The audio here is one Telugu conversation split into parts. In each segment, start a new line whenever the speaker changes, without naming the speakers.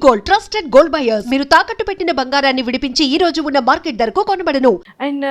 Gold, trusted gold buyers. మీరు తాకట్టు పెట్టిన బంగారాన్ని విడిపించి ఈ రోజు ఉన్న మార్కెట్ ధరకు కొనబడను.
అండ్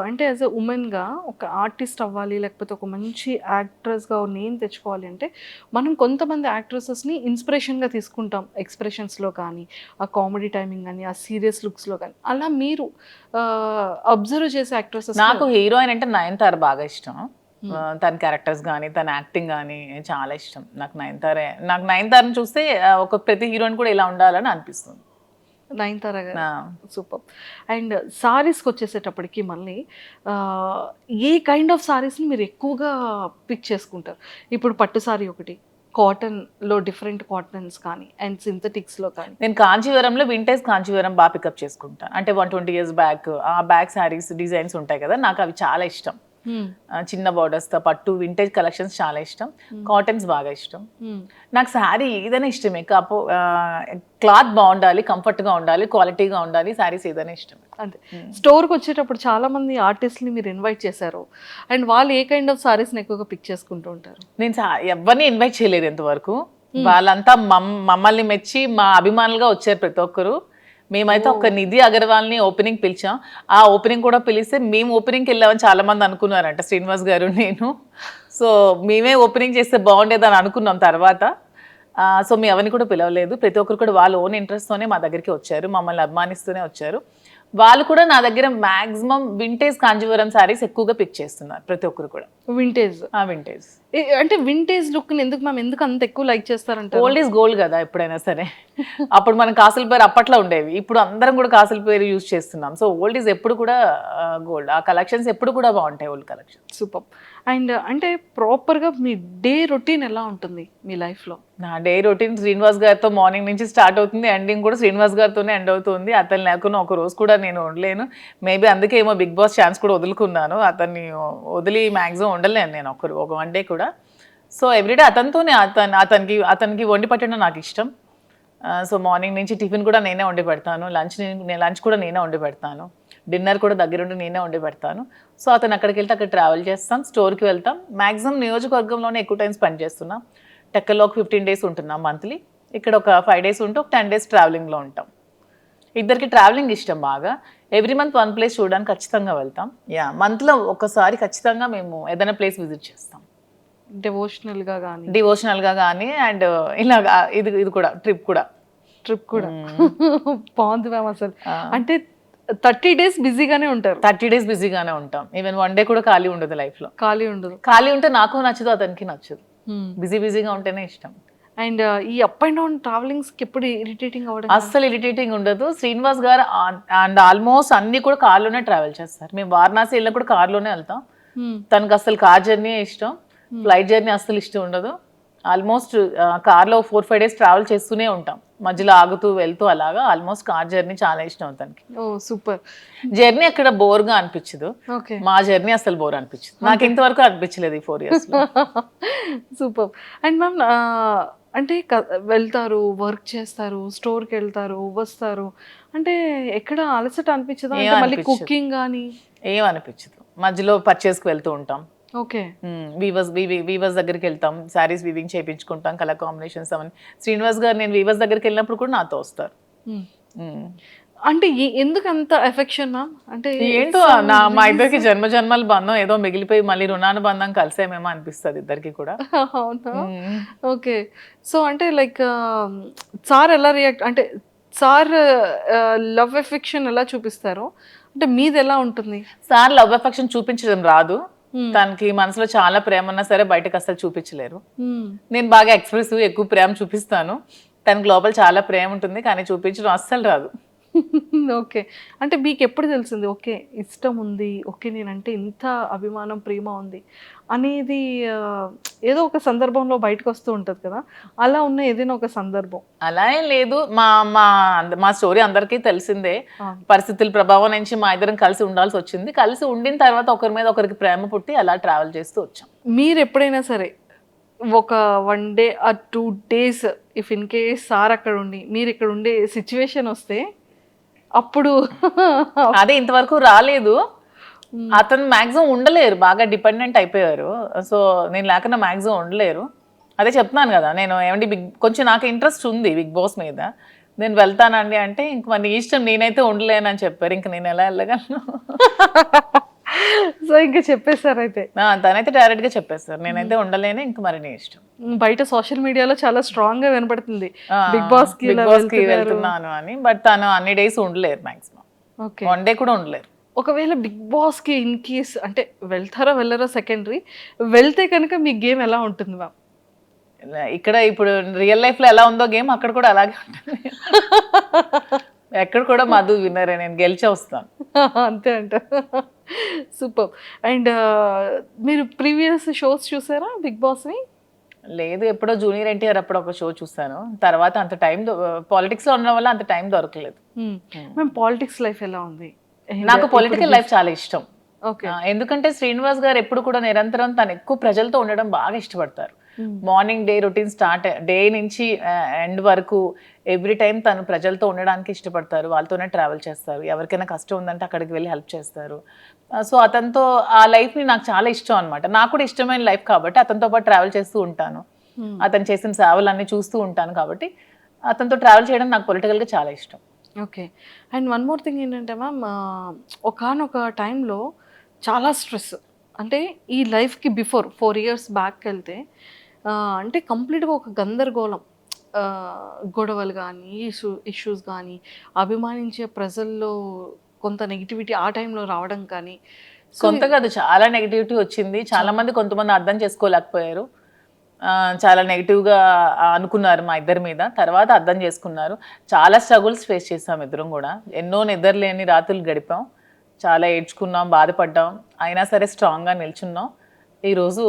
అంటే యాజ్ అ ఉమెన్గా ఒక ఆర్టిస్ట్ అవ్వాలి, లేకపోతే ఒక మంచి యాక్ట్రెస్గా నేమ్ తెచ్చుకోవాలి అంటే మనం కొంతమంది యాక్ట్రెసెస్ని ఇన్స్పిరేషన్గా తీసుకుంటాం. ఎక్స్ప్రెషన్స్లో కానీ, ఆ కామెడీ టైమింగ్ కానీ, ఆ సీరియస్ లుక్స్లో కానీ. అలా మీరు అబ్జర్వ్ చేసే యాక్ట్రెసెస్?
నాకు హీరోయిన్ అంటే నయనతార బాగా ఇష్టం. తన క్యారెక్టర్స్ కానీ, తన యాక్టింగ్ కానీ చాలా ఇష్టం. నాకు నయనతారని చూస్తే ఒక ప్రతి హీరోయిన్ కూడా ఇలా ఉండాలని అనిపిస్తుంది.
నయనతార గారు సూపర్. అండ్ సారీస్కి వచ్చేసేటప్పటికి మళ్ళీ ఏ కైండ్ ఆఫ్ సారీస్ని మీరు ఎక్కువగా పిక్ చేసుకుంటారు? ఇప్పుడు పట్టు సారీ ఒకటి, కాటన్లో డిఫరెంట్ కాటన్స్ కానీ, అండ్ సింథటిక్స్లో కానీ.
నేను కాంచీవరంలో వింటేజ్ కాంచీవరం బాగా పికప్ చేసుకుంటాను. అంటే 120 years బ్యాక్ ఆ బ్యాక్ శారీస్ డిజైన్స్ ఉంటాయి కదా, నాకు అవి చాలా ఇష్టం. చిన్న బార్డర్స్తో పట్టు వింటేజ్ కలెక్షన్స్ చాలా ఇష్టం. కాటన్స్ బాగా ఇష్టం. నాకు శారీ ఏదైనా ఇష్టమే, క్లాత్ బాగుండాలి, కంఫర్ట్గా ఉండాలి, క్వాలిటీగా ఉండాలి, శారీస్ ఏదైనా ఇష్టం.
అంతే. స్టోర్కి వచ్చేటప్పుడు చాలా మంది ఆర్టిస్ట్ని మీరు ఇన్వైట్ చేశారు, అండ్ వాళ్ళు ఏ కైండ్ ఆఫ్ సారీస్ని ఎక్కువగా పిక్ చేసుకుంటూ ఉంటారు?
నేను ఎవరిని ఇన్వైట్ చేయలేదు ఇంతవరకు. వాళ్ళంతా మమ్మల్ని మెచ్చి మా అభిమానులుగా వచ్చారు ప్రతి ఒక్కరు. మేమైతే ఒక నిధి అగర్వాల్ని ఓపెనింగ్ పిలిచాం. ఆ ఓపెనింగ్ కూడా పిలిస్తే మేము ఓపెనింగ్కి వెళ్ళామని చాలా మంది అనుకున్నారంట, శ్రీనివాస్ గారు నేను. సో మేమే ఓపెనింగ్ చేస్తే బాగుండేదని అనుకున్నాం తర్వాత. సో మేము ఎవరిని కూడా పిలవలేదు. ప్రతి ఒక్కరు కూడా వాళ్ళ ఓన్ ఇంట్రెస్ట్తోనే మా దగ్గరికి వచ్చారు, మమ్మల్ని అభిమానిస్తూనే వచ్చారు. వాళ్ళు కూడా నా దగ్గర మ్యాక్సిమం వింటేజ్ కాంజీవరం శారీస్ ఎక్కువగా పిక్ చేస్తున్నారు ప్రతి ఒక్కరు కూడా.
వింటేజ్
వింటేజ్
అంటే వింటేజ్ లుక్ని ఎందుకు అంత ఎక్కువ లైక్ చేస్తారంటే?
ఓల్డ్ ఈజ్ గోల్డ్ కదా ఎప్పుడైనా సరే. అప్పుడు మనం కాసుల పేరు అప్పట్లో ఉండేవి, ఇప్పుడు అందరం కూడా కాసుల పేరు యూజ్ చేస్తున్నాం. సో ఓల్డ్ ఈజ్ ఎప్పుడు కూడా గోల్డ్. ఆ కలెక్షన్స్ ఎప్పుడు కూడా బాగుంటాయి, ఓల్డ్ కలెక్షన్.
సూపర్. అండ్ అంటే ప్రాపర్గా మీ డే రొటీన్ ఎలా ఉంటుంది మీ లైఫ్లో?
నా డే రొటీన్ శ్రీనివాస్ గారితో మార్నింగ్ నుంచి స్టార్ట్ అవుతుంది, ఎండింగ్ కూడా శ్రీనివాస్ గారితోనే ఎండ్ అవుతుంది. అతను లేకుండా ఒక రోజు కూడా నేను ఉండలేను. మేబీ అందుకే ఏమో బిగ్ బాస్ ఛాన్స్ కూడా వదులుకున్నాను. అతన్ని వదిలి మ్యాక్సిమం ఉండలేను నేను ఒక వన్ డే కూడా. సో ఎవ్రీడే అతనితోనే, అతనికి వండి పెట్టడం నాకు ఇష్టం. సో మార్నింగ్ నుంచి టిఫిన్ కూడా నేనే వండి పెడతాను, లంచ్ కూడా నేనే వండి పెడతాను, డిన్నర్ కూడా దగ్గరుండి నేనే వండి పెడతాను. సో అతను అక్కడికి వెళ్తే అక్కడ ట్రావెల్ చేస్తాం, స్టోర్కి వెళ్తాం. మ్యాక్సిమం నియోజకవర్గంలోనే ఎక్కువ టైం స్పెండ్ చేస్తున్నాం. టెక్కల్లో ఒక 15 days ఉంటున్నాం మంత్లీ. ఇక్కడ ఒక 5 days ఉంటే ఒక 10 days ట్రావెలింగ్లో ఉంటాం. ఇద్దరికి ట్రావెలింగ్ ఇష్టం బాగా. ఎవ్రీ మంత్ వన్ ప్లేస్ చూడడానికి ఖచ్చితంగా వెళ్తాం. మంత్లో ఒకసారి ఖచ్చితంగా మేము ఏదైనా ప్లేస్ విజిట్ చేస్తాం, డివోషనల్గా కానీ అండ్ ఇలాగా. ఇది కూడా ట్రిప్ కూడా
బాగుంది మ్యామ్. అసలు అంటే 30 days బిజీగానే ఉంటారు?
30 days బిజీగానే ఉంటాం. ఈవెన్ వన్ డే కూడా ఖాళీ ఉండదు లైఫ్లో. ఖాళీ ఉంటే నాకు నచ్చదు, అతనికి నచ్చదు. బిజీగా ఉంటేనే ఇష్టం.
అండ్ ఈ అప్ అండ్ డౌన్ ట్రావెలింగ్స్కి ఎప్పుడు ఇరిటేటింగ్ అవ్వడం?
అస్సలు ఇరిటేటింగ్ ఉండదు. శ్రీనివాస్ గారు అండ్ ఆల్మోస్ట్ అన్ని కూడా కార్లోనే ట్రావెల్ చేస్తారు. మేము వారణాసి వెళ్ళినా కూడా కార్లోనే వెళ్తాం. తనకు అసలు కార్ జర్నీ ఇష్టం, ఫ్లైట్ జర్నీ అస్సలు ఇష్టం ఉండదు. ఆల్మోస్ట్ కార్లో 4-5 days ట్రావెల్ చేస్తూనే ఉంటాం, మధ్యలో ఆగుతూ వెళ్తూ అలాగా. ఆల్మోస్ట్ కార్ జర్నీ చాలా ఇష్టం తనకి.
సూపర్.
జర్నీ అక్కడ బోర్గా అనిపించదు, మా జర్నీ అసలు బోర్ అనిపించదు. నాకు ఇంతవరకు అనిపించలేదు ఈ 4 years.
సూపర్. అండ్ మ్యామ్ అంటే వెళ్తారు, వర్క్ చేస్తారు, స్టోర్కి వెళ్తారు, వస్తారు, అంటే ఎక్కడ అలసట అనిపించదు? మళ్ళీ కుకింగ్ కానీ
ఏం అనిపించదు. మధ్యలో పర్చేస్కి వెళ్తూ ఉంటాం.
ఓకే.
వీవర్స్ దగ్గరికి వెళ్తాం, శారీస్ వీవింగ్ చేయించుకుంటాం, కలర్ కాంబినేషన్స్ అవన్నీ. శ్రీనివాస్ గారు నేను వీవర్స్ దగ్గరికి వెళ్ళినప్పుడు కూడా నాతో వస్తారు.
అంటే ఎందుకు అంత ఎఫెక్షన్ మ్యామ్? అంటే
ఏంటో మా ఇద్దరికి జన్మల బంధం ఏదో మిగిలిపోయి మళ్ళీ రుణానుబంధం కలిసేమేమో అనిపిస్తుంది ఇద్దరికి కూడా.
అవునా? ఓకే. సో అంటే లైక్ సార్ ఎలా రియాక్ట్, అంటే సార్ లవ్ ఎఫెక్షన్ ఎలా చూపిస్తారు, అంటే మీది ఎలా ఉంటుంది?
సార్ లవ్ ఎఫెక్షన్ చూపించడం రాదు. తనకి మనసులో చాలా ప్రేమ ఉన్నా సరే బయటకు అసలు చూపించలేరు. నేను బాగా ఎక్స్ప్రెసివ్, ఎక్కువ ప్రేమ చూపిస్తాను. తనకి లోపల చాలా ప్రేమ ఉంటుంది, కానీ చూపించడం అస్సలు రాదు.
ఓకే. అంటే మీకు ఎప్పుడు తెలిసింది ఓకే ఇష్టం ఉంది, ఓకే నేనంటే ఇంత అభిమానం, ప్రేమ ఉంది అనేది? ఏదో ఒక సందర్భంలో బయటకు వస్తూ ఉంటుంది కదా, అలా ఉన్న ఏదైనా ఒక సందర్భం?
అలా ఏం లేదు. మా స్టోరీ అందరికీ తెలిసిందే. పరిస్థితుల ప్రభావం నుంచి మా ఇద్దరం కలిసి ఉండాల్సి వచ్చింది. కలిసి ఉండిన తర్వాత ఒకరి మీద ఒకరికి ప్రేమ పుట్టి అలా ట్రావెల్ చేస్తూ వచ్చాం.
మీరు ఎప్పుడైనా సరే ఒక 1 day or 2 days if in case sir అక్కడ ఉండి మీరు ఇక్కడ ఉండే సిచ్యువేషన్ వస్తే అప్పుడు?
అదే ఇంతవరకు రాలేదు. అతను మ్యాక్సిమం ఉండలేరు, బాగా డిపెండెంట్ అయిపోయారు. సో నేను లేకుండా మ్యాక్సిమం ఉండలేరు. అదే చెప్తున్నాను కదా, నేను ఏమంటే కొంచెం నాకు ఇంట్రెస్ట్ ఉంది బిగ్ బాస్ మీద. నేను వెళ్తానండి అంటే ఇంక మరి నీ ఇష్టం, నేనైతే ఉండలేనని చెప్పారు. ఇంక నేను ఎలా వెళ్ళగలను?
సో ఇంకా చెప్పేశారు అయితే.
తనైతే డైరెక్ట్ గా చెప్పేస్తారు, నేనైతే ఉండలేను, ఇంక మరి నీ ఇష్టం.
బయట సోషల్ మీడియాలో చాలా స్ట్రాంగ్ గా వినపడుతుంది బిగ్ బాస్ కి
వెళ్తున్నాను అని. బట్ తను అన్ని డేస్ ఉండలేరు, మాక్సిమం
ఓకే
1 డే కూడా ఉండలేరు.
ఒకవేళ బిగ్ బాస్ కి ఇన్ కేస్ అంటే వెళ్తారో వెళ్ళరో సెకండరీ, వెళ్తే కనుక మీ గేమ్ ఎలా ఉంటుంది మ్యామ్?
ఇక్కడ ఇప్పుడు రియల్ లైఫ్ లో ఎలా ఉందో గేమ్ అక్కడ కూడా అలాగే ఉంటుంది. ఎక్కడ కూడా మధు విన్నరే, నేను గెలిచే వస్తాను.
అంతే అంట. సూపర్. అండ్ మీరు ప్రీవియస్ షోస్ చూసారా బిగ్ బాస్ని?
లేదు, ఎప్పుడో జూనియర్ ఎన్టీఆర్ అప్పుడు ఒక షో చూసాను. తర్వాత అంత టైం పాలిటిక్స్ లో ఉండడం వల్ల అంత టైం దొరకలేదు.
మేము పాలిటిక్స్ లైఫ్ ఎలా ఉంది?
నాకు పొలిటికల్ లైఫ్ చాలా ఇష్టం.
ఓకే.
ఎందుకంటే శ్రీనివాస్ గారు ఎప్పుడు కూడా నిరంతరం తను ఎక్కువ ప్రజలతో ఉండడం బాగా ఇష్టపడతారు. Morning day routine start day నుంచి ఎండ్ వరకు ఎవ్రీ టైం తను ప్రజలతో ఉండడానికి ఇష్టపడతారు. వాళ్ళతోనే ట్రావెల్ చేస్తారు. ఎవరికైనా కష్టం ఉందంటే అక్కడికి వెళ్ళి హెల్ప్ చేస్తారు. సో అతనితో ఆ లైఫ్ని నాకు చాలా ఇష్టం అనమాట. నాకు కూడా ఇష్టమైన లైఫ్ కాబట్టి అతనితో పాటు ట్రావెల్ చేస్తూ ఉంటాను. అతను చేసిన సేవలన్నీ చూస్తూ ఉంటాను కాబట్టి అతనితో ట్రావెల్ చేయడం నాకు పొలిటికల్గా చాలా ఇష్టం.
Okay. And one more thing ఏంటంటే మ్యామ్, ఒకానొక టైంలో చాలా స్ట్రెస్, అంటే ఈ లైఫ్కి బిఫోర్ 4 years బ్యాక్ వెళ్తే అంటే కంప్లీట్గా ఒక గందరగోళం, గొడవలు కానీ ఇష్యూస్ కానీ, అభిమానించే ప్రజల్లో కొంత నెగిటివిటీ ఆ టైంలో రావడం కానీ.
కొంత కాదు, చాలా నెగిటివిటీ వచ్చింది. చాలా మంది కొంతమంది అర్థం చేసుకోలేకపోయారు. చాలా నెగిటివ్గా అనుకున్నారు మా ఇద్దరి మీద. తర్వాత అర్థం చేసుకున్నారు. చాలా స్ట్రగుల్స్ ఫేస్ చేసాం ఇద్దరం కూడా. ఎన్నో నిద్రలేని రాత్రులు గడిపాం. చాలా ఏడ్చుకున్నాం, బాధపడ్డాం. అయినా సరే స్ట్రాంగ్గా నిల్చున్నాం. ఈరోజు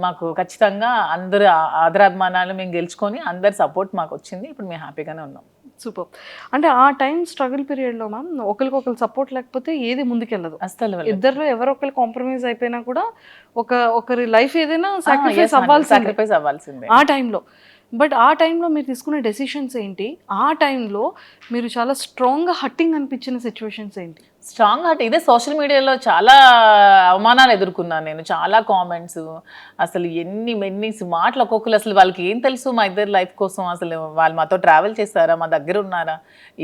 మాకు ఖచ్చితంగా అందరు ఆదరాభిమానాలు మేము గెలుచుకొని అందరి సపోర్ట్ మాకు వచ్చింది. ఇప్పుడు మేము హ్యాపీగానే ఉన్నాం.
సూపర్. అంటే ఆ టైం స్ట్రగుల్ పీరియడ్లో మ్యామ్ ఒకరికొకరు సపోర్ట్ లేకపోతే ఏది ముందుకెళ్ళదు.
అసలు
ఇద్దరు ఎవరో ఒకరు కాంప్రమైజ్ అయిపోయినా కూడా ఒకరి లైఫ్ ఏదైనా సాక్రిఫైస్ అవ్వాల్సిందే ఆ టైంలో. బట్ ఆ టైంలో మీరు తీసుకునే డెసిషన్స్ ఏంటి? ఆ టైంలో మీరు చాలా స్ట్రాంగ్గా హట్టింగ్ అనిపించిన సిచ్యువేషన్స్ ఏంటి?
స్ట్రాంగ్ హార్ట్ ఇదే. సోషల్ మీడియాలో చాలా అవమానాలు ఎదుర్కొన్నాను నేను. చాలా కామెంట్స్, అసలు ఎన్ని మాటలు ఒక్కొక్కరు. అసలు వాళ్ళకి ఏం తెలుసు మా ఇద్దరు లైఫ్ కోసం? అసలు వాళ్ళు మాతో ట్రావెల్ చేస్తారా, మా దగ్గర ఉన్నారా,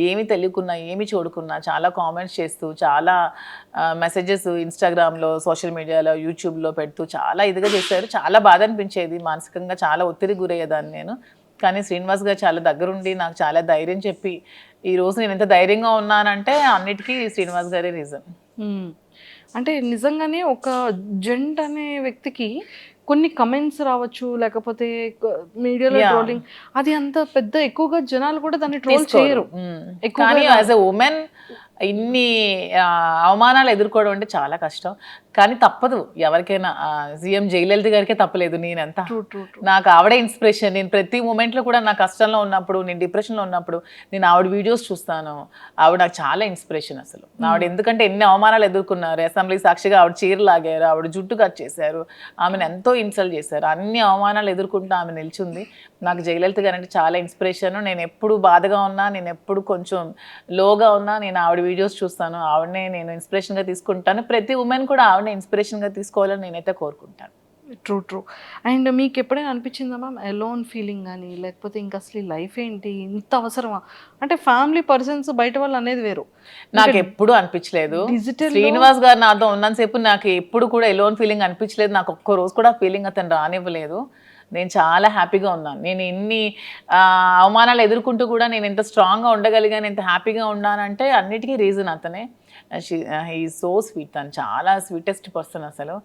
ఏమి తెలియకున్నా ఏమి చూడకున్నా చాలా కామెంట్స్ చేస్తూ, చాలా మెసేజెస్ ఇన్స్టాగ్రామ్లో, సోషల్ మీడియాలో, యూట్యూబ్లో పెడుతూ చాలా ఇదిగా చేశారు. చాలా బాధ అనిపించేది. మానసికంగా చాలా ఒత్తిడి గురయ్యేదాన్ని నేను. కానీ శ్రీనివాస్ గారు చాలా దగ్గరుండి నాకు చాలా ధైర్యం చెప్పి ఈరోజు నేను ఎంత ధైర్యంగా ఉన్నానంటే అన్నిటికీ శ్రీనివాస్ గారే రీజన్.
అంటే నిజంగానే ఒక జెంట్ అనే వ్యక్తికి కొన్ని కమెంట్స్ రావచ్చు, లేకపోతే మీడియాలో ట్రోలింగ్, అది అంత పెద్ద ఎక్కువగా జనాలు కూడా దాన్ని ట్రోల్ చేయరు.
కానీ యాజ్ ఎ ఉమెన్ ఇన్ని అవమానాలు ఎదుర్కోవడం అంటే చాలా కష్టం. కానీ తప్పదు ఎవరికైనా. సీఎం జయలలిత గారికే తప్పలేదు. నేనంతా నాకు ఆవిడే ఇన్స్పిరేషన్. నేను ప్రతి మూమెంట్లో కూడా నా కష్టంలో ఉన్నప్పుడు, నేను డిప్రెషన్లో ఉన్నప్పుడు నేను ఆవిడ వీడియోస్ చూస్తాను. ఆవిడ నాకు చాలా ఇన్స్పిరేషన్ అసలు. ఆవిడ ఎందుకంటే ఎన్ని అవమానాలు ఎదుర్కొన్నారు. అసెంబ్లీ సాక్షిగా ఆవిడ చీర లాగారు, ఆవిడ జుట్టు కట్ చేశారు, ఆమెను ఎంతో ఇన్సల్ట్ చేశారు. అన్ని అవమానాలు ఎదుర్కొంటూ ఆమె నిల్చుంది. నాకు జయలలిత గారు అంటే చాలా ఇన్స్పిరేషన్. నేను ఎప్పుడు బాధగా ఉన్నా, నేను ఎప్పుడు కొంచెం లోగా ఉన్నా నేను ఆవిడ వీడియోస్ చూస్తాను. ఆవిడనే నేను ఇన్స్పిరేషన్గా తీసుకుంటాను. ప్రతి ఉమెన్ కూడా ఆవిడనే ఇన్స్పిరేషన్గా తీసుకోవాలని నేనైతే కోరుకుంటాను.
ట్రూ. అండ్ మీకు ఎప్పుడైనా అనిపించిందా మ్యామ్ ఎలోన్ ఫీలింగ్ కానీ, లేకపోతే ఇంకా అసలు లైఫ్ ఏంటి ఇంత అవసరమా? అంటే ఫ్యామిలీ పర్సన్స్ బయట వాళ్ళు అనేది వేరు.
నాకు ఎప్పుడు అనిపించలేదు. శ్రీనివాస్ గారు నాతో ఉన్నంతసేపు నాకు ఎప్పుడు కూడా ఎలోన్ ఫీలింగ్ అనిపించలేదు. నాకు ఒక్క రోజు కూడా ఫీలింగ్ అతను రానివ్వలేదు. నేను చాలా హ్యాపీగా ఉన్నాను. నేను ఎన్ని అవమానాలు ఎదుర్కొంటూ కూడా నేను ఎంత స్ట్రాంగ్గా ఉండగలిగాను, ఎంత హ్యాపీగా ఉన్నానంటే అన్నిటికీ రీజన్ అతనే. He so sweet. తను చాలా స్వీటెస్ట్ పర్సన్. అసలు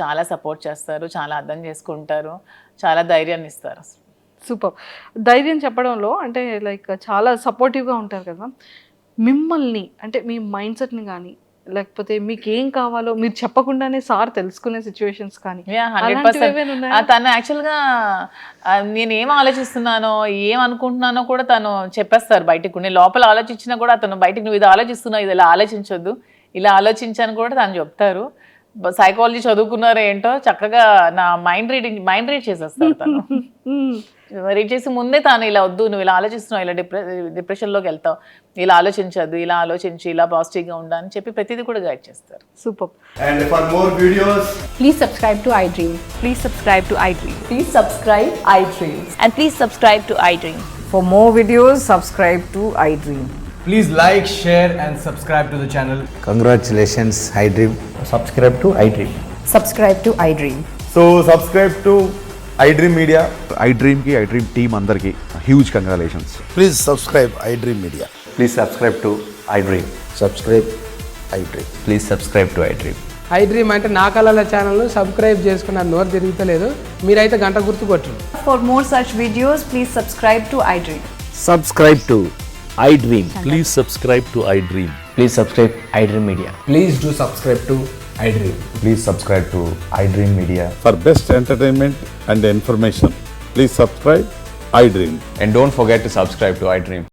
చాలా సపోర్ట్ చేస్తారు, చాలా అర్థం చేసుకుంటారు, చాలా ధైర్యాన్ని ఇస్తారు.
సూపర్. ధైర్యం చెప్పడంలో అంటే లైక్ చాలా సపోర్టివ్గా ఉంటారు కదా. మిమ్మల్ని అంటే మీ మైండ్ సెట్ని కానీ, లేకపోతే మీకు ఏం కావాలో మీరు చెప్పకుండానే సార్ తెలుసుకునే సిచ్యువేషన్స్ కానీ?
100%. తను యాక్చువల్గా నేను ఏం ఆలోచిస్తున్నానో, ఏం అనుకుంటున్నానో కూడా తను చెప్పేస్తారు బయటకు. నేను లోపల ఆలోచించినా కూడా అతను బయటకు నువ్వు ఇది ఆలోచిస్తున్నావు, ఇది ఇలా ఆలోచించొద్దు, ఇలా ఆలోచించాను కూడా తను చెప్తారు. సైకాలజీ చదువుకున్నారో ఏంటో చక్కగా నా మైండ్ రీడ్ చేసేస్తారు తను. రీడ్ చేసి ముందే తాను ఇలా వద్దు, నువ్వు ఇలా ఆలోచిస్తున్నావు, ఇలా డిప్రెషన్లోకి వెళ్తావు, ఇలా ఆలోచించద్దు, ఇలా ఆలోచించి ఇలా పాజిటివ్గా ఉండాలని చెప్పి ప్రతిదీ కూడా గైడ్ చేస్తారు.
Super.
And for more videos,
Please subscribe to iDream.
Please subscribe to iDream.
Please subscribe iDream.
And please subscribe to iDream.
For more videos, subscribe to iDream.
Please like, share, and subscribe to the channel.
Congratulations, iDream.
Subscribe to iDream.
Subscribe to iDream.
So subscribe to iDream Media.
iDream की iDream team अंदर की huge congratulations.
Please subscribe iDream Media.
Please subscribe to iDream.
Subscribe iDream.
Please subscribe to iDream.
iDream అంటే నా కళల ఛానల్ను సబ్స్క్రైబ్ చేసుకున్న నోరు తిరుగుతలేదు మీరైతే గంట గుర్తు కొట్టండి.
For more such videos, please subscribe to iDream.
Subscribe to iDream.
Please subscribe to iDream.
Please subscribe iDream Media.
Please do subscribe to iDream.
Please subscribe to iDream Media.
For best entertainment and information, please subscribe iDream.
And don't forget to subscribe to iDream.